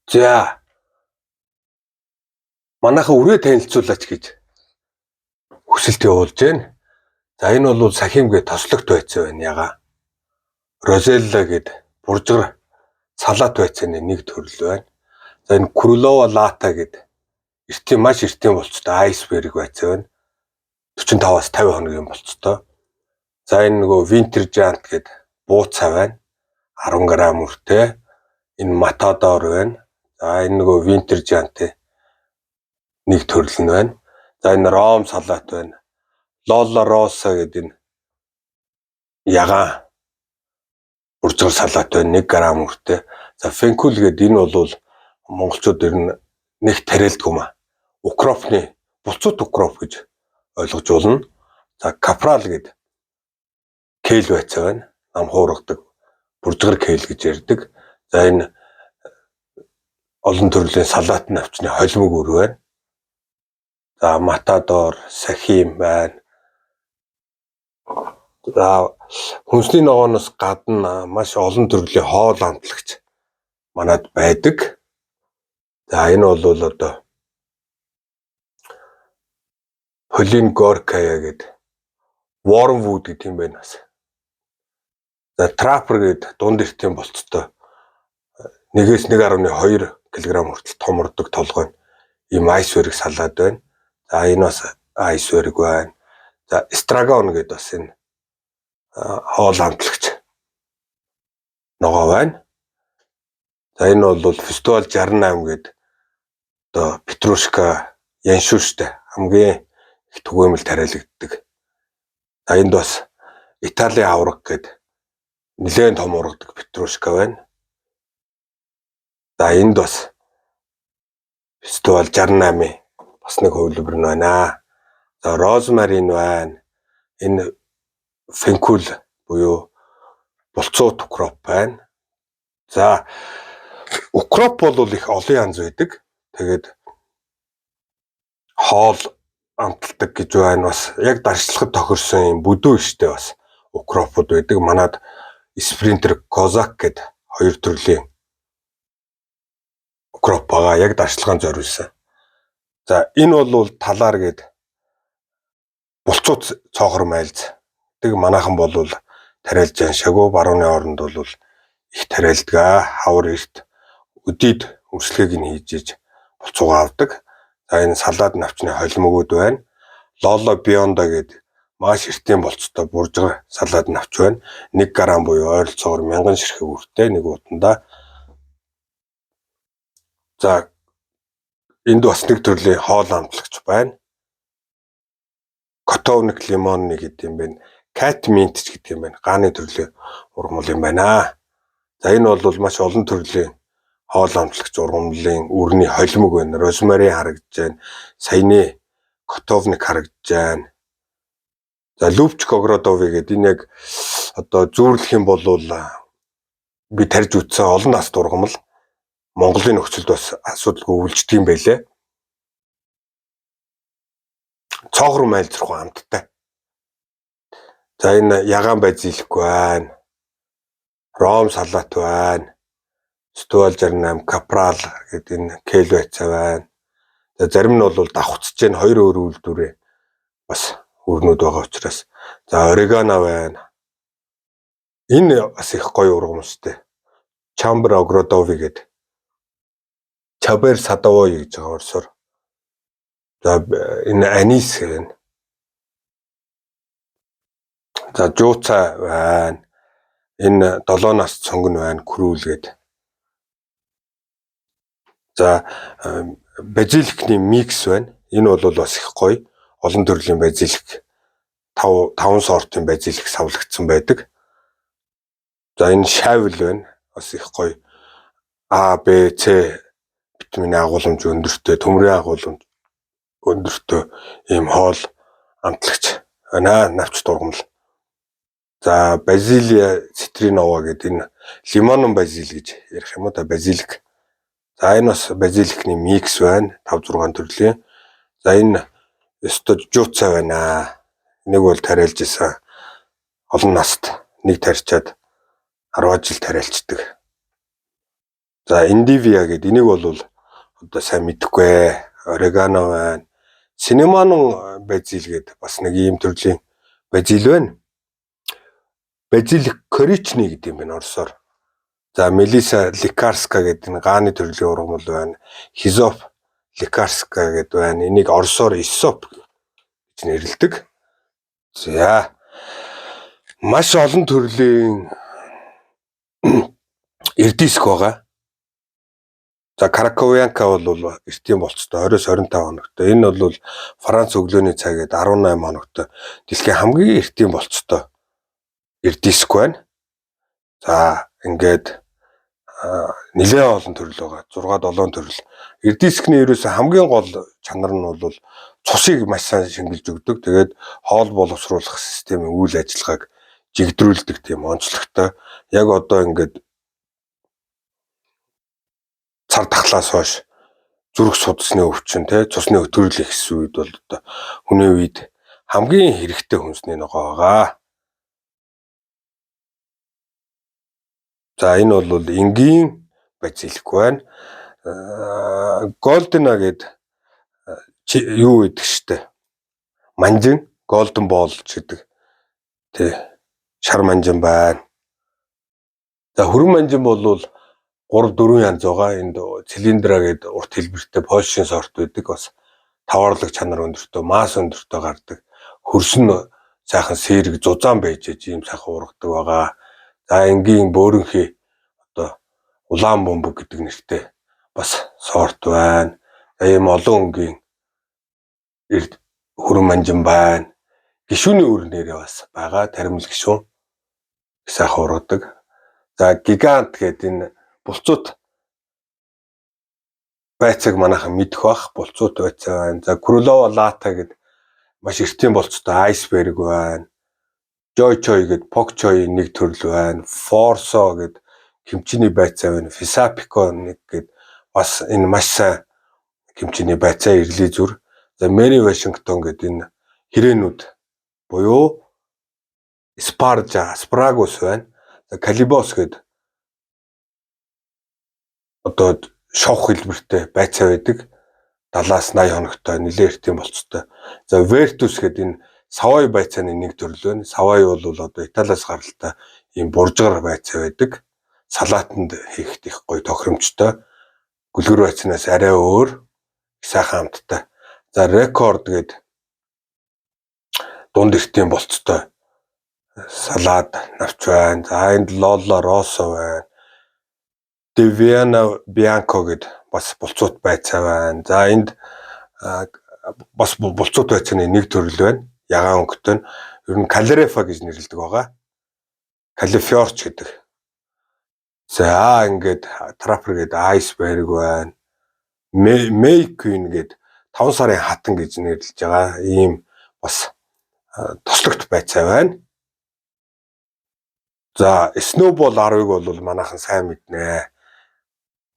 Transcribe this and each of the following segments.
За манайхан үрээ танилцуулаач гэж хүсэлт явуулж байна. За энэ бол Сахимгээ тослогт байцаа байна яга. Розелла гэд буржгар салаат байцааны нэг төрөл байна. За энэ Крулова лата гэд маш эртний болцтой айсберг байцаа байна. 45-аас 50 хоногийн болцтой. За энэ нөгөө Winter Giant гэд бууцаа байна. 10 г үртэй. Энэ Matador байна. За энэ нөгөө Winter Giant нэг төрөл нь байна. За энэ Ром салаат байна. Lolla Rosa гэдэг энэ ягаан буржгар салаат байна. 1 г үртэй. За Fenkul гэдэг энэ бол монголчууд ер нь нэг тарэлдгүй юм а. Укропны булцууд укроп гэж ойлгож болно. За Capral гэдэг кейл байцаа байна. Нам хуургадаг буржгар кейл гэж ярьдаг. За энэ олон төрлийн салаат навчны холимог өр байна. За Matador, Сахим байна. За хүнсний ногооноос гадна маш олон төрлийн хоол амтлагч манад байдаг. За энэ бол одоо Полин Горкая гэдэг Wormwood гэдэг юм байна бас. За Trapper гэдэг дунд эртний болцтой 1-1.2 кг хүртэл том урдаг толгой ийм айсберг салаад байна. За энэ бас айсберг байна. За Estragon гэдэг бас энэ хоол амтлагч ногоо байна. За энэ бол Festival 68 гэдэг одоо Петрушка Яншуштай хамгийн их түгээмэл тариалагддаг. За энд бас Италийн авраг гэдэг нэлээд том ургадаг Петрушка байна. За энд бас Festival 68-ийн бас нэг хувилбар нь байна. За Rosemary байна. Энэ Fenkul буюу булцууд укроп байна. За укроп бол их олон янз байдаг. Тэгээд хоол амталдаг гэж байна. Бас яг даршлагад тохирсон юм бүдүү штэ бас укропууд байдаг. Манад Sprinter Kozak гэдэг хоёр төрлийн укроп байгаа. Яг даршлагын зориулсан. За энэ бол талаар гээд булцууд цоохор майлз. Тэг манайхан бол тариалж шагуу барууны оронд бол их тариалдаг. Хавар эрт өдийд үрслэгийг нь хийж булцуугаа авдаг. За энэ салаад навчны холимогуд байна. Lolla Bionda гэдэг маш эртний болцтой буржгар салаад навч байна. 1 г буюу ойролцоогоор 1000 ширхэг үртэй нэг утанда. За энд бас нэг төрлийн хоол амтлагч байна. Kotovnik Limon гэдэг юм байна. Cat Mint гэдэг юм байна. Гааны төрлийн ургамал юм байна. За энэ бол маш олон төрлийн хоол амтлагч ургамлын үрний холимог байна. Rosemary харагдж байна. Саяны Kotovnik харагдж байна. За Lubch Kogrodovi гэдэг энэ яг одоо зүүрлэх юм бол би тарьж үтсэн олон наст ургамал Монголын нөхцөлд бас асуудалгүй үйлждэг юм байлээ. Цоохор майлзрах амттай. За энэ ягаан базилик байна. Ром салаат байна. Festival 68 Capral гэдэг энэ кейл байцаа байна. За зарим нь бол давхцж जैन хоёр өөр үйлдвэрээ бас өрнөд байгаа учраас. За Oregano байна. Энэ бас их гоё ургамалтай. Chamber Ogrodovi гэдэг Chaber Sadavoy гэж байгаа орсоор. За энэ анис байна. За жууца байна. Энэ 7 нас цонгон байна. Крүүл гэдэг. За базиликны микс байна. Энэ бол бас их гоё. Олон төрлийн базилик 5 сортын базилик савлагдсан байдаг. За энэ шавл байна. Бас их гоё. А, Б, С витамины агуулмж өндөртэй, төмрийн агуулмж өндөртэй ийм хоол амтлагч байна. Навч дургамал. За Базилия Citrinova гэдэг энэ лимонон базил гэж ярих юм уу та базилик. За энэ бас базиликны микс байна. 5-6 төрлийн. За энэ өстө жууца байна. Нэг бол тариалж исэн олон наст нэг тарьчаад 10 жил тариалцдаг. За Endivia гэдэг энийг бол одоо сайн мэдэхгүй. Oregano байна. Cinnamon basil гэдэг бас нэг ийм төрлийн базил байна. Базил корични гэдэг юм байна орсоор. За Melissa Likarska гэдэг нэг гааны төрлийн ургамал байна. Hizop Likarska гэдэг байна. Энийг орсоор Isop гэж нэрлэдэг. За маш олон төрлийн эрдиск байгаа. За Краковянка бол эртийн болцтой 20-25 хоногтой. Энэ бол Франц өглөөний цагт 18 хоногтой. Дэлхийн хамгийн эртийн болцтой эрдиск байна. За ингээд нэлээд олон төрөл байгаа. 6-7 төрөл. Эрдискний ерөөсө хамгийн гол чанар нь бол цусыг маш сайн шингэлж өгдөг. Тэгээд хоол боловсруулах системийн үйл ажиллагааг жигдрүүлдэг тийм онцлогтой. Яг одоо ингээд цар тахлаас хойш зүрх судасны өвчин цусны өтгөрөл ихсэн үед бол одоо хүний үед хамгийн хэрэгтэй хүнсний ногоо байгаа. За энэ бол энгийн базилик байна. Голдена гэд юу гэдэг штэ. Манжин, голден бол гэдэг. Шар манжин байна. За хөрөн манжин бол 3-4 янз байгаа. Энд цилиндра гэдэг урт хэлбэртэй Польшийн сорт байдаг. Бас таварлаг чанар өндөртэй, мас өндөртэй гардаг. Хөрсөн сайхан сэрэг зузаан байж ийм сайхан ургадаг байгаа. За энгийн бөөрөнхий одоо улаан бөмбөг гэдэг нэртэй бас сорт байна. Ийм олон өнгийн хөрөн манжин байна. Гишүүний өрнөрөө бас байгаа. Таримл гишүүн сайхан ургадаг. За гигант гэдэг энэ булцууд байцааг манайхан мэдэх бах. Булцууд байцаа байна. За Крулова лата гэдэг маш эртийн болцтой айсберг байна. Joy Choy гэдэг Pokchoy нэг төрөл байна. Forso гэдэг кимчиний байцаа байна. Fisapico нэг гэдэг бас энэ маш сайн кимчиний байцаа иргэлийн зүр. За Mary Washington гэдэг энэ хэрээнүүд буюу Asparagus байна. За Calibos гэдэг одоо шовх хэлбэртэй байцаа байдаг. 70-80 хоногтой нэлээд эртийн болцтой. За Vertus гэдэг энэ савай байцааны нэг төрөл байна. Савай бол одоо Италиас гаралтай ийм буржгар байцаа байдаг. Салаатанд хийхэд их гоё тохиромжтой. Гүлгэр байцаанаас арай өөр сайхан амттай. За Record гэдэг дунд эртийн болцтой салаад навч байна. За энд Lollo Rosso байна. Deviana Bianco гэдэг бас булцууд байцаа байна. За энд бас булцууд байцааны нэг төрөл байна. Ягаан өнгөтэй. Ер нь Calerefa гэж нэрлэдэг байгаа. Califorch гэдэг. За ингээд Trapper гэдэг Iceberg байна. May Queen гэдэг 5 сарын хатан гэж нэрлэж байгаа. Ийм бас тослогт байцаа байна. За Snowball 10-ыг бол манайхан сайн мэднэ.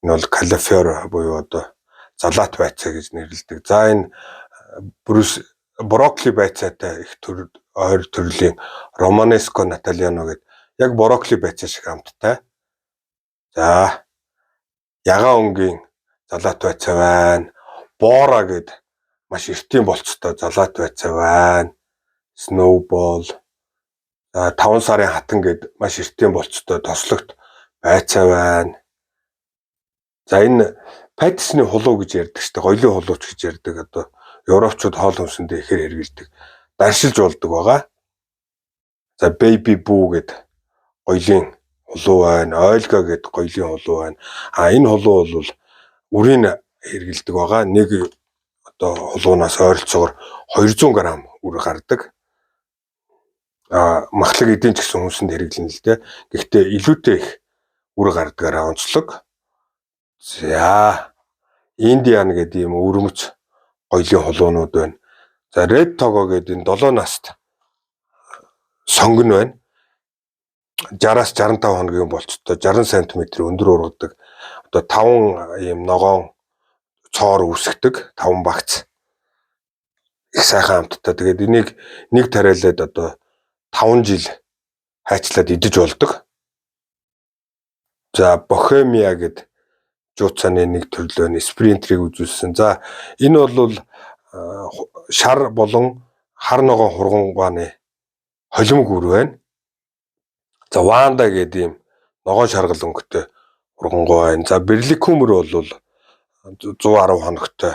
Энэ бол California буюу одоо залаат байцаа гэж нэрлэдэг. За энэ брокколи байцаатай их ойр төрлийн Romanesco Nataliano гэдэг яг брокколи байцаа шиг амттай. За ягаан өнгийн залаат байцаа байна. Bora гэдэг маш эртийн болцтой залаат байцаа байна. Snowball. За 5 сарын хатан гэдэг маш эртийн болцтой тослогт байцаа байна. За энэ Паттисны хулуу гэж ярьдаг шүү дээ. Гоёлын хулууч гэж ярьдаг. Одоо европчууд хоол хүнсэндээ ихээр хэрэгэлдэг. Даршилж болдог байгаа. За Baby Boo гэдэг гоёлын хулуу байна. Ойлга гэдэг гоёлын хулуу байна. Энэ хулуу бол үрийн хэрэгэлдэг байгаа. Нэг одоо хулуунаас ойролцоогоор 200 г үр гардаг. Махлаг эдийн ч гэсэн хүнсэнд хэрэглэнэ л дээ. Гэхдээ илүүтэй их үр гардагаараа онцлог. За Индиан гэдэг юм өрмөц гоёлын хулуунууд байна. За Red Togo гэдэг энэ 7 наст сонгон байна. 60-аас 65 хоногийн болцтой 60 см өндөр ургадаг. Одоо 5 ийм ногоон цоор үүсгдэг 5 багц. Их сайхан амттай. Тэгээд энийг нэг тариалаад одоо 5 жил хайчлаад идэж болдог. За Bohemia гэдэг жууцааны нэг төрлөө нь спринтерийг үзүүлсэн. За энэ бол шар болон хар ногоон хургангуйны холимог үр байна. За Ванда гэдэг ийм ногоон шаргал өнгөтэй хургангуй байна. За Берликумер бол 110 хоногтой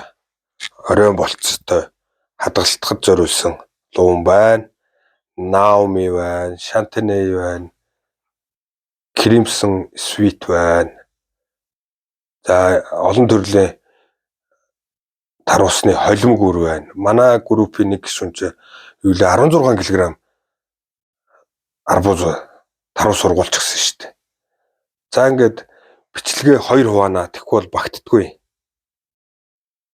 оройн болцтой хадгалагдахад зориулсан луван байна. Наоми байна, Шантеней байна, Кримсон Свит байна. За олон төрлийн тарусны холимог үр байна. Манай группийн нэг гишүүн ч юу лээ 16 кг арбуз таруу сургуулчихсан шүү дээ. За ингээд бичлэгээ 2 хуваана. Тэгэхгүй бол багтдаггүй.